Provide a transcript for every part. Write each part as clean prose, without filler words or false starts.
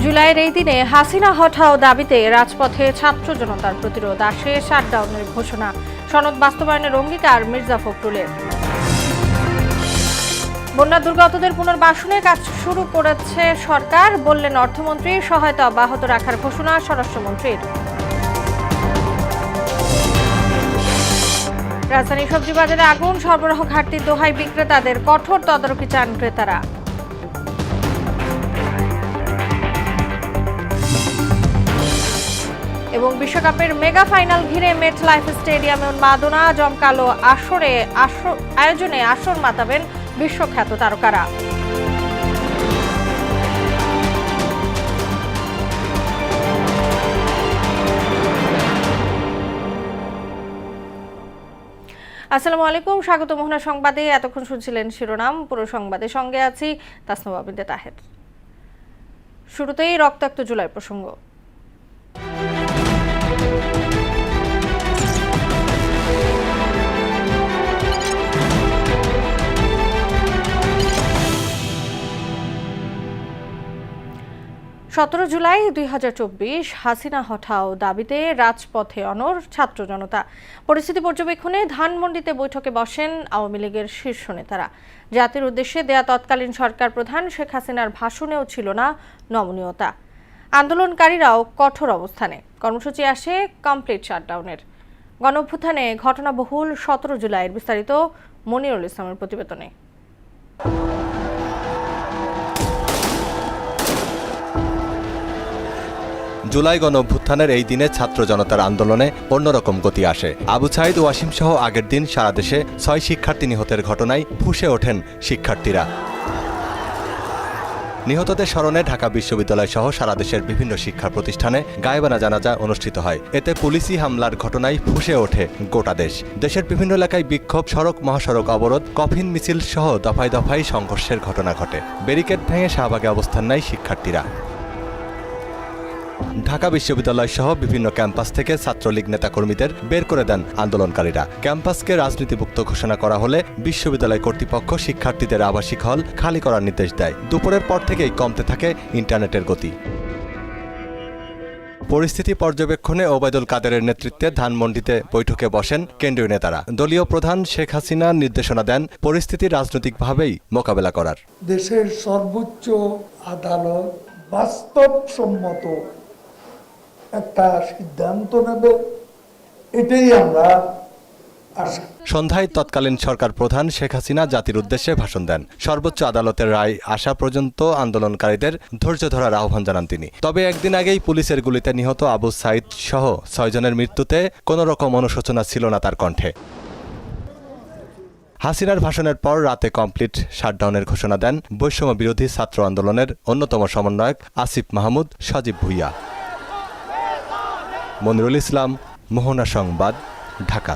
জুলাইয়ের এই দিনে হাসিনা হটাও দাবিতে রাজপথে ছাত্র জনতার প্রতিরোধ, আসে শাটডাউনের ঘোষণা, সনদ বাস্তবায়নের অঙ্গীকার মির্জা ফখরুলের। বন্যা দুর্গতদের পুনর্বাসনে কাজ শুরু করেছে সরকার, বললেন অর্থমন্ত্রী। সহায়তা অব্যাহত রাখার ঘোষণা স্বরাষ্ট্রমন্ত্রীর। রাজধানীর সবজি বাজারে আগুন, সরবরাহ ঘাটতির দোহাই বিক্রেতাদের, কঠোর তদারকি চান ক্রেতারা। এবং বিশ্বকাপের মেগা ফাইনাল ঘিরে মেটলাইফ স্টেডিয়ামে উন্মাদনা, জমকালো আয়োজনে আসর মাতাবেন বিশ্বখ্যাত তারকারা। আসসালামু আলাইকুম, স্বাগত মোহনা সংবাদে। এতক্ষণ শুনছিলেন শিরোনাম, পুরো সংবাদের সঙ্গে আছি তাসনিমা বিনতে তাহের। শুরুতেই রক্তাক্ত জুলাই প্রসঙ্গ। 17 জুলাই 2024 হাসিনা হটাও দাবিতে রাজপথে অনড় ছাত্র জনতা। পরিস্থিতি পর্যবেক্ষণে ধানমন্ডিতে বৈঠকে বসেন আওয়ামী লীগের শীর্ষ নেতারা। জাতির উদ্দেশ্যে দেয়া তৎকালীন সরকার প্রধান শেখ হাসিনার ভাষণেও ছিল না নমনীয়তা। আন্দোলনকারীরাও কঠোর অবস্থানে। কর্মসূচি আসে কমপ্লিট শাটডাউনের। গণঅভ্যুত্থানে ঘটনাবহুল 17 জুলাইয়ের বিস্তারিত মনিরুল ইসলামের প্রতিবেদনে। জুলাই গণঅভ্যুত্থানের এই দিনে ছাত্র জনতার আন্দোলনে অন্যরকম গতি আসে। আবু সাইদ ওয়াসিম সহ আগের দিন সারা দেশে 6 শিক্ষার্থী নিহতের ঘটনায় ফুঁসে ওঠেন শিক্ষার্থীরা। নিহতদের স্মরণে ঢাকা বিশ্ববিদ্যালয় সহ সারা দেশের বিভিন্ন শিক্ষা প্রতিষ্ঠানে গায়েবানা জানাজা অনুষ্ঠিত হয়। এতে পুলিশি হামলার ঘটনায় ফুঁসে ওঠে গোটা দেশ। দেশের বিভিন্ন এলাকায় বিক্ষোভ, সড়ক মহাসড়ক অবরোধ, কফিন মিছিল সহ দফায় দফায় সংঘর্ষের ঘটনা ঘটে। ব্যারিকেড ভেঙে শাহবাগে অবস্থান নেয় শিক্ষার্থীরা। ঢাকা বিশ্ববিদ্যালয় সহ বিভিন্ন ক্যাম্পাস থেকে ছাত্রলীগ নেতাকর্মীদের বের করে দেন আন্দোলনকারীরা। ক্যাম্পাসকে রাজনীতিমুক্ত ঘোষণা করা হলে বিশ্ববিদ্যালয় কর্তৃপক্ষ শিক্ষার্থীদের আবাসিক হল খালি করার নির্দেশ দেয়। দুপুরের পর থেকেই কমতে থাকে ইন্টারনেটের গতি। পরিস্থিতি পর্যবেক্ষণে ওবায়দুল কাদেরের নেতৃত্বে ধানমন্ডিতে বৈঠকে বসেন কেন্দ্রীয় নেতারা। দলীয় প্রধান শেখ হাসিনা নির্দেশনা দেন পরিস্থিতি রাজনৈতিকভাবেই মোকাবেলা করার। দেশের সর্বোচ্চ আদালত বাস্তবসম্মত একটা সিদ্ধান্ত নেবে, এটাই আমরা আশা। সন্ধ্যায় তৎকালীন সরকার প্রধান শেখ হাসিনা জাতির উদ্দেশ্যে ভাষণ দেন। সর্বোচ্চ আদালতের রায় আসা পর্যন্ত আন্দোলনকারীদের ধৈর্য ধরার আহ্বান জানান তিনি। তবে একদিন আগেই পুলিশের গুলিতে নিহত আবু সাইদ সহ 6 জনের মৃত্যুতে কোনো রকম অনুশোচনা ছিল না তার কণ্ঠে। হাসিনার ভাষণের পর রাতে কমপ্লিট শাটডাউনের ঘোষণা দেন বৈষম্য বিরোধী ছাত্র আন্দোলনের অন্যতম সমন্বয়ক আসিফ মাহমুদ সজীব ভুইয়া। মনিরুল ইসলাম, মোহনা সংবাদ, ঢাকা।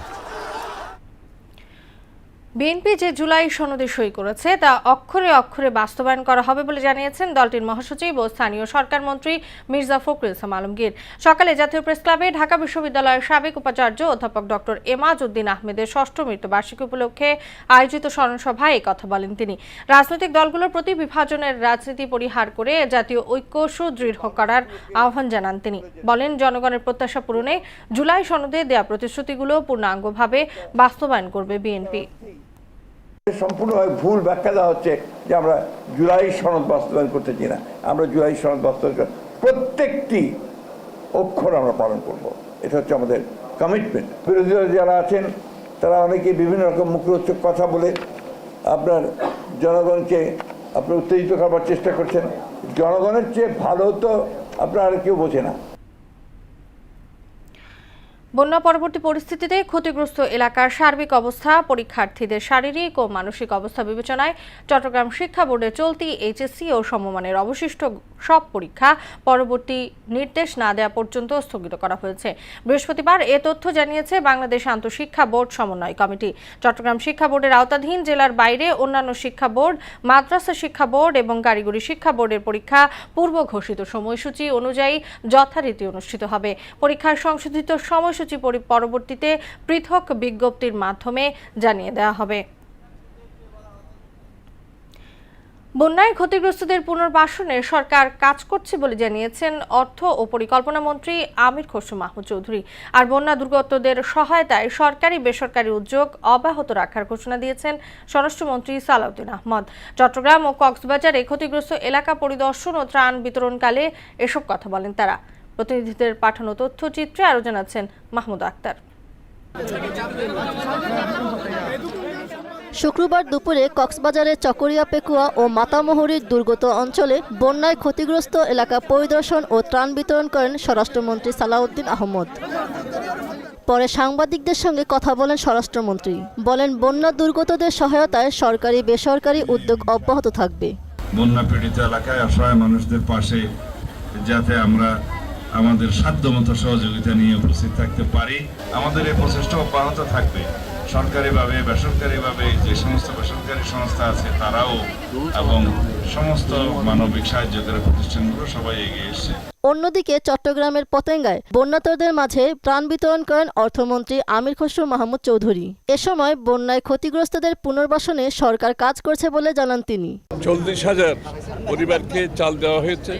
বিএনপি যে জুলাই সনদে সই করেছে তা অক্ষরে অক্ষরে বাস্তবায়ন করা হবে বলে জানিয়েছেন দলটির মহাসচিব ও স্থানীয় সরকার মন্ত্রী মির্জা ফখরুল ইসলাম আলমগীর। সকালে জাতীয় প্রেস ক্লাবে ঢাকা বিশ্ববিদ্যালয়ের সাবেক উপাচার্য অধ্যাপক ডক্টর এমাজ উদ্দিন আহমেদের 6ষ্ঠ মৃত্যুবার্ষিকী উপলক্ষে আয়োজিত স্মরণসভায় এই কথা বলেন তিনি। রাজনৈতিক দলগুলোর প্রতি বিভাজনের রাজনীতি পরিহার করে জাতীয় ঐক্য সুদৃঢ় করার আহ্বান জানান তিনি। বলেন, জনগণের প্রত্যাশা পূরণে জুলাই সনদে দেয়া প্রতিশ্রুতিগুলো পূর্ণাঙ্গভাবে বাস্তবায়ন করবে বিএনপি। সম্পূর্ণভাবে ভুল ব্যাখ্যা দেওয়া হচ্ছে যে আমরা জুলাই সনদ বাস্তবায়ন করতে চাই না। আমরা জুলাই সনদ বাস্তবায়ন প্রত্যেকটি অক্ষর আমরা পালন করব, এটা হচ্ছে আমাদের কমিটমেন্ট। বিরোধী দল যারা আছেন তারা অনেকে বিভিন্ন রকম মুখরোচক কথা বলে আপনার জনগণকে আপনার উত্তেজিত করবার চেষ্টা করছেন। জনগণের চেয়ে ভালো তো আপনার আর কেউ বোঝে না। বন্যা পরবর্তী পরিস্থিতিতে ক্ষতিগ্রস্ত এলাকার সার্বিক অবস্থা, পরীক্ষার্থীদের শারীরিক ও মানসিক অবস্থা বিবেচনায় চট্টগ্রাম শিক্ষা বোর্ডের চলতি এইচএসসি ও সমমানের অবশিষ্ট সব পরীক্ষা পরবর্তী নির্দেশ না দেওয়া পর্যন্ত স্থগিত করা হয়েছে। বৃহস্পতিবার এ তথ্য জানিয়েছে বাংলাদেশ আন্তঃশিক্ষা বোর্ড সমন্বয় কমিটি। চট্টগ্রাম শিক্ষা বোর্ডের আওতাধীন জেলার বাইরে অন্যান্য শিক্ষা বোর্ড, মাদ্রাসা শিক্ষা বোর্ড এবং কারিগরি শিক্ষা বোর্ডের পরীক্ষা পূর্ব ঘোষিত সময়সূচি অনুযায়ী যথারীতি অনুষ্ঠিত হবে। পরীক্ষার সংশোধিত সময়সূচি পরবর্তীতে পৃথক বিজ্ঞপ্তির মাধ্যমে জানিয়ে দেওয়া হবে। বন্যায় ক্ষতিগ্রস্তদের পুনর্বাসনে সরকার কাজ করছে বলে জানিয়েছেন অর্থ ও পরিকল্পনা মন্ত্রী আমির খসরু মাহমুদ চৌধুরী। আর বন্যা দুর্গতদের সহায়তায় সরকারি বেসরকারি উদ্যোগ অব্যাহত রাখার ঘোষণা দিয়েছেন স্বরাষ্ট্রমন্ত্রী সালাউদ্দিন আহমদ। চট্টগ্রাম ও কক্সবাজারে ক্ষতিগ্রস্ত এলাকা পরিদর্শন ও ত্রাণ বিতরণকালে এসব কথা বলেন তারা। প্রতিনিধিদের পাঠানো তথ্যচিত্রে আরও জানাচ্ছেন মাহমুদ আক্তার। শুক্রবার দুপুরে কক্সবাজারের চকরিয়া পেকুয়া ও মাতামুহুরীর দুর্গত অঞ্চলে বন্যায় ক্ষতিগ্রস্ত এলাকা পরিদর্শন ও ত্রাণ বিতরণ করেন স্বরাষ্ট্রমন্ত্রী সালাউদ্দিন আহমদ। পরে সাংবাদিকদের সঙ্গে কথা বলেন স্বরাষ্ট্রমন্ত্রী। বলেন, বন্যা দুর্গতদের সহায়তায় সরকারি বেসরকারি উদ্যোগ অব্যাহত থাকবে। বন্যা পীড়িত এলাকায় অসহায় মানুষদের পাশে যাতে আমরা আমাদের সাধ্যমতো সহযোগিতা নিয়ে উপস্থিত থাকতে পারি, আমাদের এই প্রচেষ্টা অব্যাহত থাকবে। সরকারিভাবে বেসরকারিভাবে যে সমস্ত বেসরকারি সংস্থা আছে তারাও এবং সমস্ত মানবিক সাহায্যকারী প্রতিষ্ঠানগুলো সবাই এগিয়ে এসছে। অন্যদিকে চট্টগ্রামের পতেঙ্গায় বন্যার্তদের মাঝে ত্রাণ বিতরণ করেন অর্থমন্ত্রী আমির খসরু মাহমুদ চৌধুরী। এ সময় বন্যায় ক্ষতিগ্রস্তদের পুনর্বাসনে সরকার কাজ করছে বলে জানান তিনি। 40,000 পরিবারকে চাল দেওয়া হয়েছে,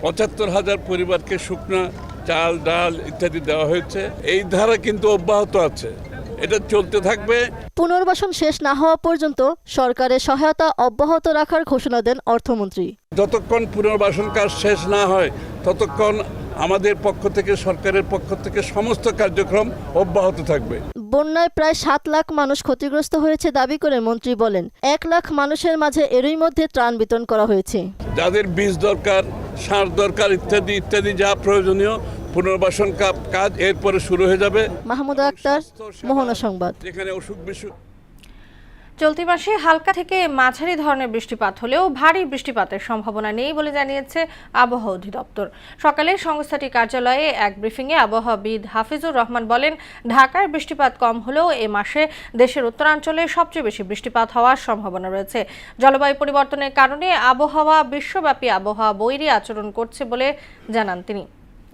75,000 পরিবারকে শুকনা চাল ডাল ইত্যাদি দেওয়া হয়েছে। এই ধারা কিন্তু অব্যাহত আছে, এটা চলতে থাকবে। পুনর্বাসন শেষ না হওয়া পর্যন্ত সরকারের সহায়তা অব্যাহত রাখার ঘোষণা দেন অর্থমন্ত্রী। যতক্ষণ পুনর্বাসন কাজ শেষ না হয় ততক্ষণ আমাদের পক্ষ থেকে, সরকারের পক্ষ থেকে সমস্ত কার্যক্রম অব্যাহত থাকবে। বন্যায় প্রায় 7 লাখ মানুষ ক্ষতিগ্রস্ত হয়েছে দাবি করে মন্ত্রী বলেন, 1 লাখ মানুষের মাঝে এরই মধ্যে ত্রাণ বিতরণ করা হয়েছে। যাদের বীজ দরকার, সার দরকার ইত্যাদি ইত্যাদি যা প্রয়োজনীয় পুনর্বাসন কাজ এরপরে শুরু হয়ে যাবে। মাহমুদ আক্তার, মোহনা সংবাদ। যেখানে অসুখ বিসুখ। চলতি মাসে হালকা থেকে মাঝারি ধরনের বৃষ্টিপাত হলেও ভারী বৃষ্টিপাতের সম্ভাবনা নেই বলে জানিয়েছে আবহাওয়া অধিদপ্তর। সকালে সংস্থাটির কার্যালয়ে এক ব্রিফিংয়ে আবহাওয়াবিদ হাফিজুর রহমান বলেন, ঢাকার বৃষ্টিপাত কম হলেও এ মাসে দেশের উত্তরাঞ্চলে সবচেয়ে বেশি বৃষ্টিপাত হওয়ার সম্ভাবনা রয়েছে। জলবায়ু পরিবর্তনের কারণে আবহাওয়া বিশ্বব্যাপী আবহাওয়া বৈরী আচরণ করছে বলে জানান তিনি।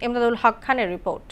ইমদাদুল হক খানের রিপোর্ট।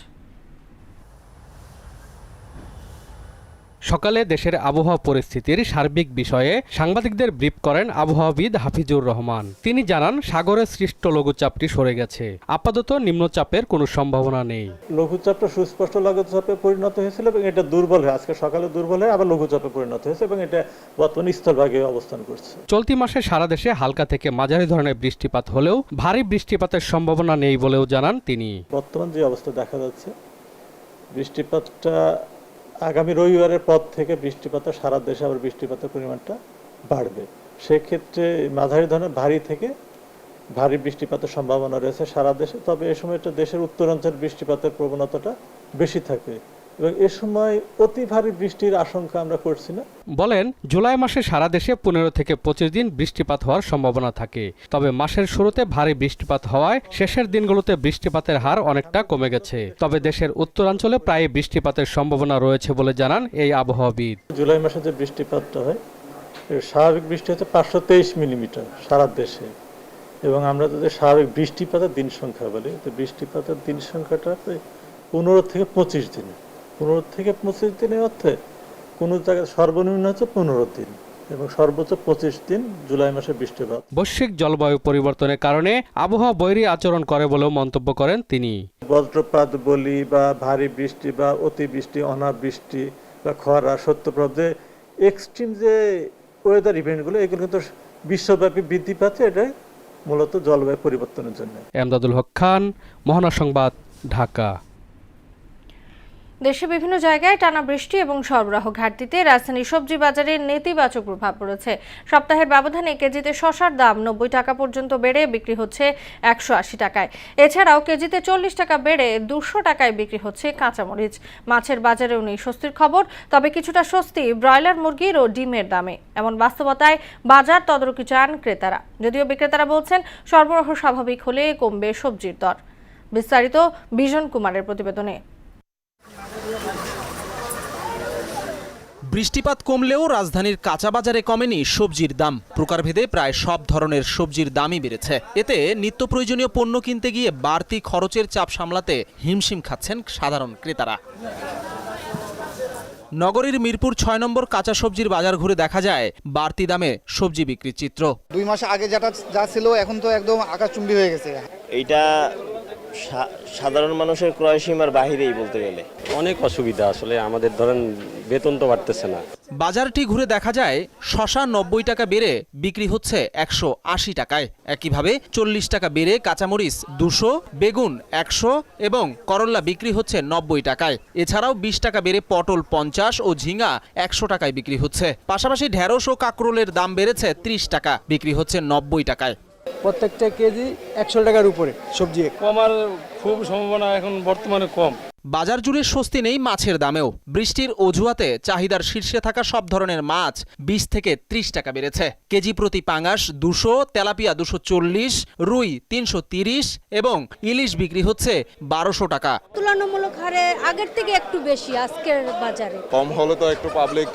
সকালে দেশের আবহাওয়া পরিস্থিতির সার্বিক বিষয়ে সাংবাদিকদের ব্রিফ করেন আবহাওয়াবিদ হাফিজুর রহমান। তিনি জানান, সাগরে সৃষ্ট লঘুচাপটি সরে গেছে, আপাতত নিম্নচাপের কোনো সম্ভাবনা নেই। লঘুচাপটা সুস্পষ্ট লঘুচাপে পরিণত হয়েছিল এবং এটা দুর্বল হয়ে আজকে সকালে দুর্বল হয়ে আবার লঘুচাপে পরিণত হয়েছে এবং এটা বর্তমানে স্থলভাগে অবস্থান করছে। চলতি মাসে সারা দেশে হালকা থেকে মাঝারি ধরনের বৃষ্টিপাত হলেও ভারী বৃষ্টিপাতের সম্ভাবনা নেই বলেও জানান তিনি। বর্তমান যে অবস্থা দেখা যাচ্ছে, বৃষ্টিপাতটা আগামী রবিবারের পর থেকে বৃষ্টিপাতের সারা দেশে আবার বৃষ্টিপাতের পরিমাণটা বাড়বে। সেক্ষেত্রে মাঝারি ধরনের ভারী থেকে ভারী বৃষ্টিপাতের সম্ভাবনা রয়েছে সারা দেশে। তবে এ সময়টা দেশের উত্তরাঞ্চল বৃষ্টিপাতের প্রবণতাটা বেশি থাকবে এবং এ সময় অতি ভারী বৃষ্টির আশঙ্কা আমরা করছি না। বলেন, জুলাই মাসে সারা দেশে 15 থেকে 25 দিন বৃষ্টিপাত হওয়ার সম্ভাবনা থাকে। তবে মাসের শুরুতে ভারী বৃষ্টিপাত হওয়ায় শেষের দিনগুলোতে বৃষ্টিপাতের হার অনেকটা কমে গেছে। তবে দেশের উত্তরাঞ্চলে প্রায় বৃষ্টিপাতের সম্ভাবনা রয়েছে বলে জানান এই আবহাওয়াবিদ। জুলাই মাসে যে বৃষ্টিপাতটা হয়, স্বাভাবিক বৃষ্টি হচ্ছে 523 মিলিমিটার সারা দেশে এবং আমরা যদি স্বাভাবিক বৃষ্টিপাতের দিন সংখ্যা বলি, তো বৃষ্টিপাতের দিন সংখ্যাটা 15 থেকে 25 দিন। 15 থেকে 25 দিনের অর্থে কোনো জায়গায় সর্বনিম্ন হচ্ছে 15 দিন এবং সর্বোচ্চ 25 দিন জুলাই মাসে বৃষ্টিপাত। বৈশ্বিক জলবায়ু পরিবর্তনের কারণে আবহাওয়া বৈরী আচরণ করে বলেও মন্তব্য করেন তিনি। বজ্রপাত বলি বা ভারী বৃষ্টি বা অতিবৃষ্টি, অনাবৃষ্টি বা খরা, সত্যপ্রভ যে এক্সট্রিম যে ওয়েদার ইভেন্টগুলো, এগুলো কিন্তু বিশ্বব্যাপী বৃদ্ধি পাচ্ছে। এটা মূলত জলবায়ু পরিবর্তনের জন্য। ইমদাদুল হক খান, মোহনা সংবাদ, ঢাকা। দেশে বিভিন্ন জায়গায় টানা বৃষ্টি এবং সরবরাহ ঘাটতিতে রাজধানীর সবজি বাজারে নেতিবাচক প্রভাব পড়েছে। সপ্তাহের ব্যবধানে কেজিতে শসার দাম 90 টাকা পর্যন্ত বেড়ে বিক্রি হচ্ছে 180 টাকায়। এছাড়াও কেজিতে 40 টাকা বেড়ে 200 টাকায় বিক্রি হচ্ছে কাঁচামরিচ। মাছের বাজারেও নেই স্বস্তির খবর, তবে কিছুটা স্বস্তি ব্রয়লার মুরগির ও ডিমের দামে। এমন বাস্তবতায় বাজার তদারকি চান ক্রেতারা, যদিও বিক্রেতারা বলছেন সরবরাহ স্বাভাবিক হলে কমবে সবজির দর। বিস্তারিত বিজন কুমারের প্রতিবেদনে। বৃষ্টিপাত কমলেও রাজধানীর কাঁচা বাজারে কমেনি সবজির দাম। প্রকারভেদে প্রায় সব ধরনের সবজির দামই বেড়েছে। এতে নিত্য প্রয়োজনীয় পণ্য কিনতে গিয়ে বাড়তি খরচের চাপ সামলাতে হিমশিম খাচ্ছেন সাধারণ ক্রেতারা। নগরীর মিরপুর ৬ নম্বর কাঁচা সবজির বাজার ঘুরে দেখা যায় বাড়তি দামে সবজি বিক্রির চিত্র। 2 মাস আগে যা ছিল এখন তো একদম আকাশচুম্বী হয়ে গেছে। এইটা সাধারণ মানুষের ক্রয় সীমার বাহিরেই বলতে গেলে অনেক অসুবিধা। আসলে আমাদের ধরেন বেতন তো বাড়তেছে না। বাজারটি ঘুরে দেখা যায় শসা ৯০ টাকা বেড়ে বিক্রি হচ্ছে ১৮০ টাকায়। একইভাবে ৪০ টাকা বেড়ে কাঁচামরিচ ২০০, বেগুন ১০০ এবং করল্লা বিক্রি হচ্ছে ৯০ টাকায়। এছাড়াও ২০ টাকা বেড়ে পটল ৫০ ও ঝিঙা ১০০ টাকায় বিক্রি হচ্ছে। পাশাপাশি ঢেঁড়স ও কাঁকরোলের দাম বেড়েছে ৩০ টাকা, বিক্রি হচ্ছে ৯০ টাকায়। প্রত্যেকটা কেজি 100 টাকার উপরে সবজি। কমার খুব সম্ভাবনা এখন বর্তমানে কম। বাজার জুড়ে স্বস্তি নেই মাছের দামেও। বৃষ্টির অজুহাতে চাহিদার শীর্ষে থাকা সব ধরনের মাছ ২০ থেকে ৩০ টাকা বেড়েছে। কেজি প্রতি পাঙাশ ২০০, তেলাপিয়া ২৪০, রুই ৩৩০ এবং ইলিশ বিক্রি হচ্ছে ১২০০ টাকা। তুলনামূলক হারে আগের থেকে একটু বেশি আজকের বাজারে। কম হলে তো একটু পাবলিক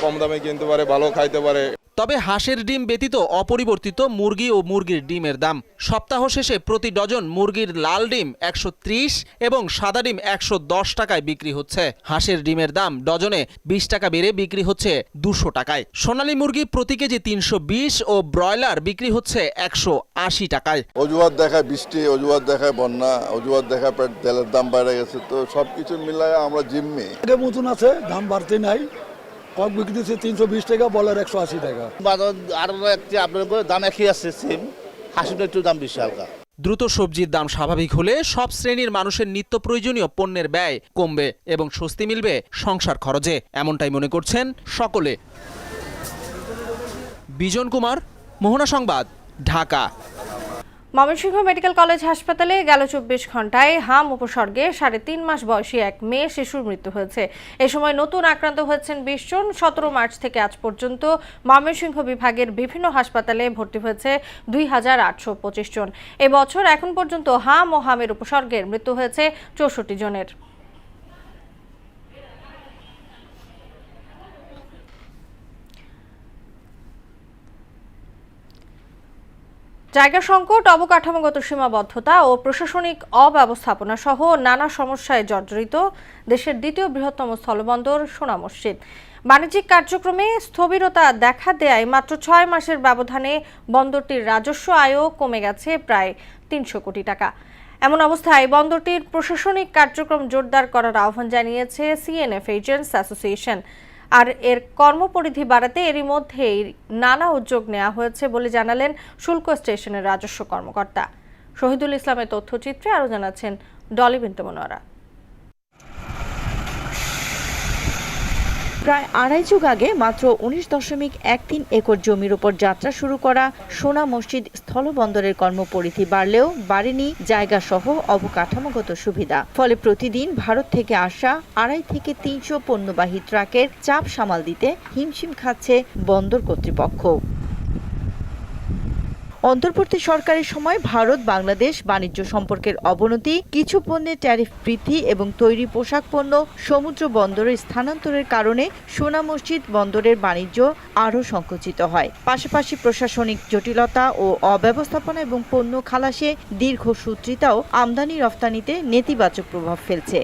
কম দামে কিনতে পারে, ভালো খাইতে পারে। তবে হাঁসের ডিম ব্যতীত অপরিবর্তিত মুরগি ও মুরগির ডিমের দাম। সপ্তাহ শেষে প্রতি ডজন মুরগির লাল ডিম ১৩০ এবং সাদা ডিম ১১০ টাকায় বিক্রি হচ্ছে। হাঁসের ডিমের দাম ডজনে ২০ টাকা বেড়ে বিক্রি হচ্ছে ২০০ টাকায়। সোনালী মুরগি প্রতি কেজি ৩২০ ও ব্রয়লার বিক্রি হচ্ছে ১৮০ টাকায়। অজুহাত দেখায় বৃষ্টি, অজুহাত দেখায় বন্যা, অজুহাত দেখায় তেলের দাম বেড়ে গেছে, তো সবকিছু মিলায় আমরা জিম্মি। আগের মতন আছে, দাম বাড়তে নাই। কক বিক্রি দিচ্ছে ৩২০ টাকা, বলার ১৮০ টাকা। বাজার আর আপনার দাম একই আছে, সেম। হাঁসটা একটু দাম বেশি হালকা। দ্রুত সবজির দাম স্বাভাবিক হলে সব শ্রেণীর মানুষের নিত্য প্রয়োজনীয় পণ্যের ব্যয় কমবে এবং স্বস্তি মিলবে সংসার খরচে, এমনটাই মনে করছেন সকলে। বিজন কুমার, মোহনা সংবাদ, ঢাকা। ময়মনসিংহ মেডিকেল কলেজ হাসপাতালে গেল ২৪ ঘন্টায় হাম উপসর্গে ৩.৫ মাস বয়সী এক মেয়ে শিশুর মৃত্যু হয়েছে। এ সময় নতুন আক্রান্ত হয়েছেন ২০ জন। ১৭ মার্চ থেকে আজ পর্যন্ত ময়মনসিংহ বিভাগের বিভিন্ন হাসপাতালে ভর্তি হয়েছে ২,৮২৫ জন। এবছর এখন পর্যন্ত হাম ও হামের উপসর্গের মৃত্যু হয়েছে ৬৪ জনের। জায়গা সংকট, অবকাঠামোগত সীমাবদ্ধতা ও প্রশাসনিক অব্যবস্থাপনা সহ নানা সমস্যায় জর্জরিত দেশের দ্বিতীয় বৃহত্তম স্থলবন্দর সোনা মসজিদ। বাণিজ্যিক কার্যক্রমে স্থবিরতা দেখা দেয় মাত্র ৬ মাসের ব্যবধানে বন্দরটির রাজস্ব আয়ও কমে গেছে প্রায় ৩০০ কোটি টাকা। এমন অবস্থায় বন্দরটির প্রশাসনিক কার্যক্রম জোরদার করার আহ্বান জানিয়েছে সিএনএফ এজেন্টস অ্যাসোসিয়েশন। আর এর কর্মপরিধি বাড়াতে এরই মধ্যেই নানা উদ্যোগ নেওয়া হয়েছে বলে জানালেন শুল্ক স্টেশনের রাজস্ব কর্মকর্তা শহীদুল ইসলামের তথ্যচিত্রে আরও জানাচ্ছেন ডলি বিনতে মনোয়ারা। প্রায় আড়াই যুগ আগে মাত্র ১৯.13 একর জমির উপর যাত্রা শুরু করা সোনা মসজিদ স্থলবন্দরের কর্মপরিধি বাড়লেও বাড়েনি জায়গা সহ অবকাঠামোগত সুবিধা। ফলে প্রতিদিন ভারত থেকে আসা ২৫০ থেকে ৩০০ পণ্যবাহী ট্রাকের চাপ সামাল দিতে হিমশিম খাচ্ছে বন্দর কর্তৃপক্ষ। অন্তর্বর্তী সরকারের সময় ভারত বাংলাদেশ বাণিজ্য সম্পর্কের অবনতি, কিছু পণ্যের ট্যারিফ বৃদ্ধি এবং তৈরি পোশাক পণ্য সমুদ্র বন্দরে স্থানান্তরের কারণে সোনা মসজিদ বন্দরের বাণিজ্য আরও সংকুচিত হয়। পাশাপাশি প্রশাসনিক জটিলতা ও অব্যবস্থাপনা এবং পণ্য খালাসে দীর্ঘসূত্রিতাও আমদানি রফতানিতে নেতিবাচক প্রভাব ফেলছে।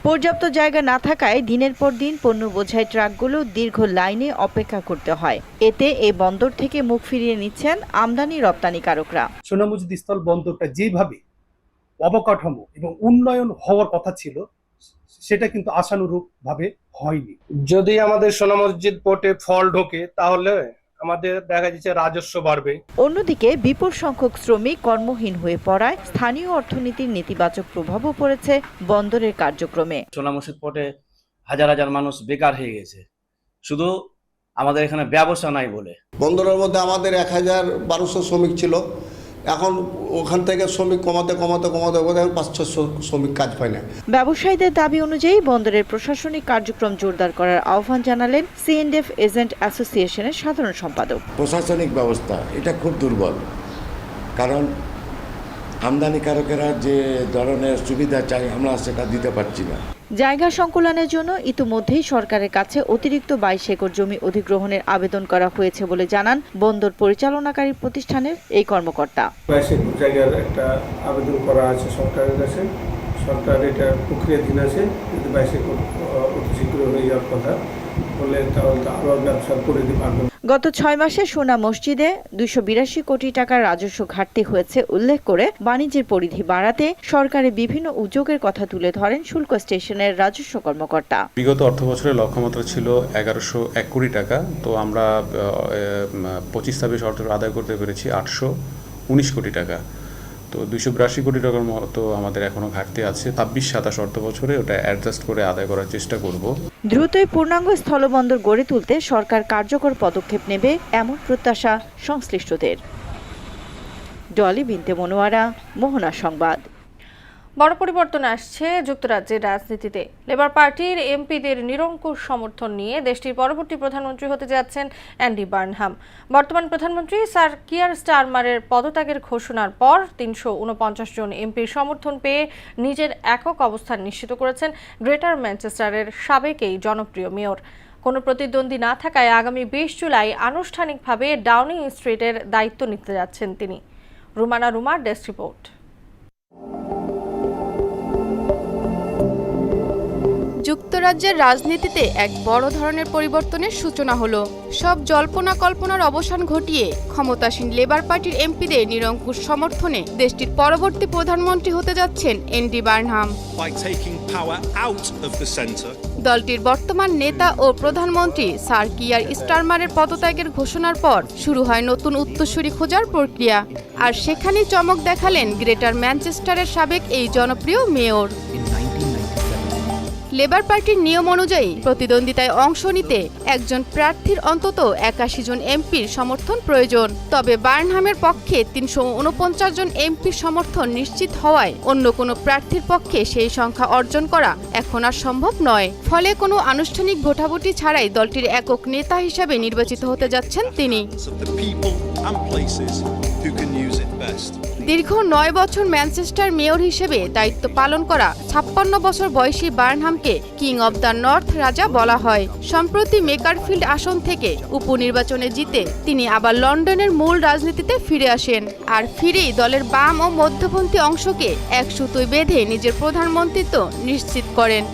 পর্যাপ্ত জায়গা না থাকায় দিনের পর দিন পণ্য বোঝাই ট্রাকগুলো দীর্ঘ লাইনে অপেক্ষা করতে হয়। এতে এই বন্দর থেকে মুখ ফিরিয়ে নিচ্ছেন আমদানি রপ্তানিকারকরা। সোনা মসজিদ স্থল বন্দরটা যেভাবে অবকাঠামো এবং উন্নয়ন হওয়ার কথা ছিল সেটা কিন্তু আশানুরূপ ভাবে হয়নি। যদি আমাদের সোনা মসজিদ পোর্টে ফল ঢোকে তাহলে আমাদের দেখা যাচ্ছে রাজস্ব বাড়বে। অন্যদিকে বিপুল সংখ্যক শ্রমিক কর্মহীন হয়ে পড়ায় স্থানীয় অর্থনীতির নেতিবাচক প্রভাবও পড়েছে বন্দরের কার্যক্রমে। সোনা মসজিদ পোর্টে হাজার হাজার মানুষ বেকার হয়ে গেছে, শুধু আমাদের এখানে ব্যবসা নাই বলে। বন্দরের মধ্যে আমাদের ১,১২০০ শ্রমিক ছিল, এখন ওখান থেকে শ্রমিক কমাতে ৫-৬০০ শ্রমিক কাজ পায় না। ব্যবসায়ীদের দাবি অনুযায়ী বন্দরের প্রশাসনিক কার্যক্রম জোরদার করার আহ্বান জানালেন সিএনএফ এজেন্ট অ্যাসোসিয়েশনের সাধারণ সম্পাদক। প্রশাসনিক ব্যবস্থা এটা খুব দুর্বল, কারণ আমদানিকারকেরা যে ধরনের সুবিধা চাই আমরা সেটা দিতে পারছি না। জায়গা সংকুলানের জন্য ইতিমধ্যেই সরকারের কাছে অতিরিক্ত ২২ একর জমি অধিগ্রহণের আবেদন করা হয়েছে বলে জানান বন্দর পরিচালনাকারী প্রতিষ্ঠানের এই কর্মকর্তা। ২২ একর জায়গার একটা আবেদন করা আছে সরকারের কাছে, সরকার এটা প্রক্রিয়াধীন আছে, যদি 22 অতি শীঘ্র হয়ে যাওয়ার কথা বলে তাহলে আরও ব্যবসার পরিধি বাড়বে। গত 6 মাসে সোনা মসজিদে 282 কোটি টাকার রাজস্ব ঘাটতি হয়েছে উল্লেখ করে বাণিজ্যের পরিধি বাড়াতে সরকারের বিভিন্ন উদ্যোগের কথা তুলে ধরেন শুল্ক স্টেশনের রাজস্ব কর্মকর্তা। বিগত অর্থবছরের লক্ষ্যমাত্রা ছিল 1101 কোটি টাকা, তো আমরা 25-26 অর্থ আদায় করতে পেরেছি 819 কোটি টাকা। তো 282 কোটি টাকার মতো আমাদের এখনো ঘাটতি আছে। 26-27 অর্থ বছরে ওটা অ্যাডজাস্ট করে আদায় করার চেষ্টা করব। দ্রুতই পূর্ণাঙ্গ স্থলবন্দর গড়ে তুলতে সরকার কার্যকর পদক্ষেপ নেবে এমন প্রত্যাশা সংশ্লিষ্টদের। ডলি বিনতে মনোয়ারা, মোহনা সংবাদ। বড় পরিবর্তন আসছে যুক্তরাজ্যের রাজনীতিতে। লেবার পার্টির এমপিদের নিরঙ্কুশ সমর্থন নিয়ে দেশটির পরবর্তী প্রধানমন্ত্রী হতে যাচ্ছেন অ্যান্ডি বার্নহাম। বর্তমান প্রধানমন্ত্রী স্যার কিয়ার স্টারমারের পদত্যাগের ঘোষণার পর 349 জন এমপির সমর্থন পেয়ে নিজের একক অবস্থান নিশ্চিত করেছেন গ্রেটার ম্যানচেস্টারের সাবেক এই জনপ্রিয় মেয়র। কোনো প্রতিদ্বন্দ্বী না থাকায় আগামী 20 জুলাই আনুষ্ঠানিকভাবে ডাউনিং স্ট্রিটের দায়িত্ব নিতে যাচ্ছেন তিনি। রুমানা রুমার ডেস্ক রিপোর্ট। যুক্তরাজ্যের রাজনীতিতে এক বড় ধরনের পরিবর্তনের সূচনা হলো। সব জল্পনা কল্পনার অবসান ঘটিয়ে ক্ষমতাসীন লেবার পার্টির এমপিদের নিরঙ্কুশ সমর্থনে দেশটির পরবর্তী প্রধানমন্ত্রী হতে যাচ্ছেন অ্যান্ডি বার্নহাম। দলটির বর্তমান নেতা ও প্রধানমন্ত্রী স্যার কিয়ার স্টারমারের পদত্যাগের ঘোষণার পর শুরু হয় নতুন উত্তরসূরি খোঁজার প্রক্রিয়া। আর সেখানেই চমক দেখালেন গ্রেটার ম্যানচেস্টারের সাবেক এই জনপ্রিয় মেয়র। লেবার পার্টির নিয়ম অনুযায়ী প্রতিদ্বন্দ্বিতায় অংশ নিতে একজন প্রার্থীর অন্তত 81 জন এমপির সমর্থন প্রয়োজন। তবে বার্নহামের পক্ষে 349 জন এমপির সমর্থন নিশ্চিত হওয়ায় অন্য কোনো প্রার্থীর পক্ষে সেই সংখ্যা অর্জন করা এখন আর সম্ভব নয়। ফলে কোনো আনুষ্ঠানিক ভোটাভুটি ছাড়াই দলটির একক নেতা হিসেবে নির্বাচিত হতে যাচ্ছেন তিনি। দীর্ঘ 9 বছর ম্যানচেস্টার মেয়র হিসেবে দায়িত্ব পালন করা 56 বছর বয়সী বার্নহামকে কিং অব দ্য নর্থ রাজা বলা হয়। সম্প্রতি মেকারফিল্ড আসন থেকে উপনির্বাচনে জিতে তিনি আবার লন্ডনের মূল রাজনীতিতে ফিরে আসেন। আর ফিরেই দলের বাম ও মধ্যপন্থী অংশকে এক সুতোয় বেঁধে নিজের প্রধানমন্ত্রিত্ব নিশ্চিত করেন।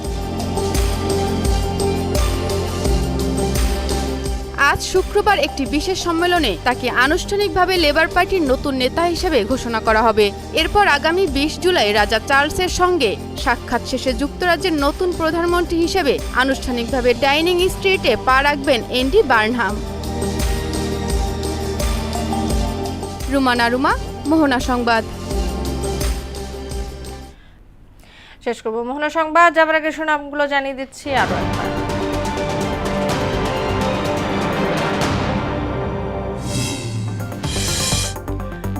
আজ শুক্রবার একটি বিশেষ সম্মেলনে তাকে আনুষ্ঠানিকভাবে লেবার পার্টির নতুন নেতা হিসেবে ঘোষণা করা হবে। এরপর আগামী 20 জুলাই রাজা চার্লসের সঙ্গে সাক্ষাৎ শেষে যুক্তরাজ্যের নতুন প্রধানমন্ত্রী হিসেবে আনুষ্ঠানিকভাবে ডাইনিং স্ট্রিটে পা রাখবেন অ্যান্ডি বার্নহাম। রুমানা রুমা, মোহনা সংবাদ। শেষ করব মোহনা সংবাদ। যাবার আগে শোনামগুলো জানিয়ে দিচ্ছি আরো একবার।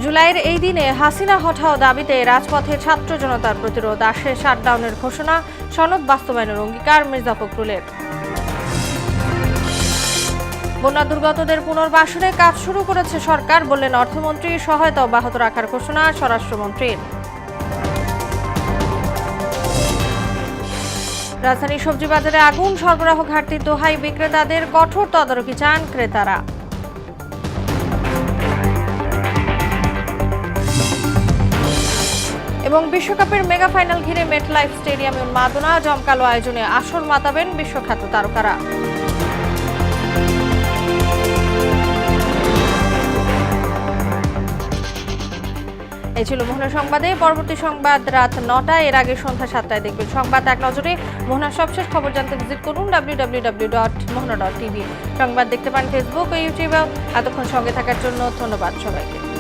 জুলাইয়ের এই দিনে হাসিনা হটাও দাবিতে রাজপথে ছাত্র জনতার প্রতিরোধ। আসে শাটডাউনের ঘোষণা, সনদ বাস্তবায়নের অঙ্গীকার মির্জা ফখরুলের। বন্যা দুর্গতদের পুনর্বাসনে কাজ শুরু করেছে সরকার, বললেন অর্থমন্ত্রী। সহায়তা অব্যাহত রাখার ঘোষণা স্বরাষ্ট্রমন্ত্রীর। রাজধানীর সবজি বাজারে আগুন, সরবরাহ ঘাটতির দোহাই বিক্রেতাদের, কঠোর তদারকি চান ক্রেতারা। এবং বিশ্বকাপের মেগা ফাইনাল ঘিরে মেটলাইফ স্টেডিয়ামে উন্মাদনা, জমকালো আয়োজনে আসর মাতাবেন বিশ্বখ্যাত তারকারা। এই ছিল মোহনা সংবাদে। পরবর্তী সংবাদ রাত 9টায়, এর আগে সন্ধ্যা 7টায় দেখবেন সংবাদ এক নজরে। মোহনার সবশেষ খবর জানতে ভিজিট করুন www.mohana.tv। সংবাদ দেখতে পান ফেসবুক ও ইউটিউবেও। এতক্ষণ সঙ্গে থাকার জন্য ধন্যবাদ সবাইকে।